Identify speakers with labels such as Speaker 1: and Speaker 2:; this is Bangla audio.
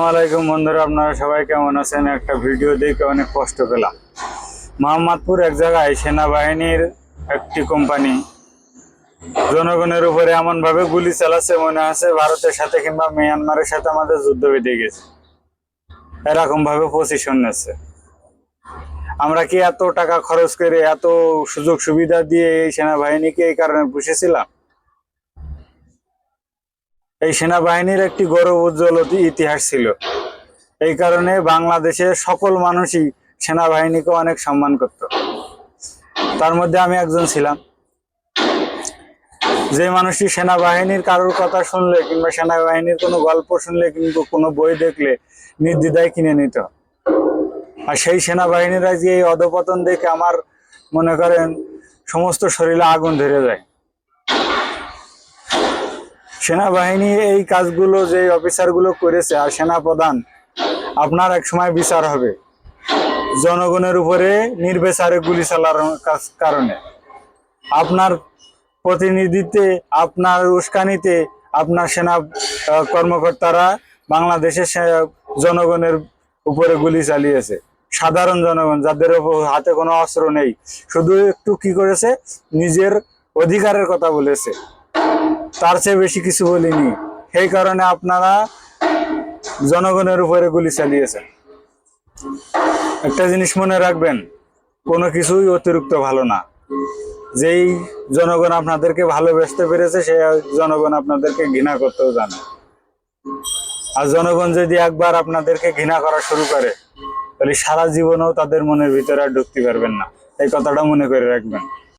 Speaker 1: আসসালামাইকুম বন্ধুরা, আপনারা সবাই কেমন আছেন? একটা ভিডিও দেখে অনেক কষ্ট পেলাম। মোহাম্মদপুর এক জায়গায় সেনাবাহিনীর একটি কোম্পানি জনগণের উপরে এমন ভাবে গুলি চালাচ্ছে, মনে আছে ভারতের সাথে কিংবা মিয়ানমারের সাথে আমাদের যুদ্ধ বেঁধে গেছে। এরকম ভাবে পজিশন নিচ্ছে। আমরা কি এত টাকা খরচ করে এত সুযোগ সুবিধা দিয়ে এই সেনাবাহিনীকে এই কারণে পুষেছিলাম? এই সেনাবাহিনীর একটি গৌরব উজ্জ্বল ইতিহাস ছিল। এই কারণে বাংলাদেশের সকল মানুষই সেনাবাহিনীকে অনেক সম্মান করত। তার মধ্যে আমি একজন ছিলাম। যে মানুষটি সেনাবাহিনীর কারোর কথা শুনলে কিংবা সেনাবাহিনীর কোনো গল্প শুনলে কিন্তু কোনো বই দেখলে নির্দ্বিধায় কিনে নিত। আর সেই সেনাবাহিনীর আজকে এই অধপতন দেখে আমার মনে করেন সমস্ত শরীরে আগুন ধরে যায়। সেনাবাহিনী এই কাজগুলো যে অফিসারগুলো করেছে, আর সেনাপ্রধান, আপনার এক সময় বিচার হবে জনগণের উপরে নির্বিচারে গুলি চালানোর কারণে। আপনার প্রতিনিধিত্বে, আপনার উস্কানিতে আপনার সেনা কর্মকর্তারা বাংলাদেশের জনগণের উপরে গুলি চালিয়েছে। সাধারণ জনগণ যাদের হাতে কোনো অস্ত্র নেই, শুধু একটু কি করেছে, নিজের অধিকারের কথা বলেছে, তার চেয়ে বেশি কিছু বলিনি। সেই কারণে আপনারা জনগণের উপরে গুলি চালিয়েছেন। একটা জিনিস মনে রাখবেন, কোনো কিছুই অতিরিক্ত ভালো না। যেই জনগণ আপনাদেরকে ভালোবাসতে পেরেছে, সেই জনগণ আপনাদেরকে ঘৃণা করতেও জানে। আর জনগণ যদি একবার আপনাদেরকে ঘৃণা করা শুরু করে, তাহলে সারা জীবনেও তাদের মনের ভিতরে আর ঢুকতে পারবেন না। এই কথাটা মনে করে রাখবেন।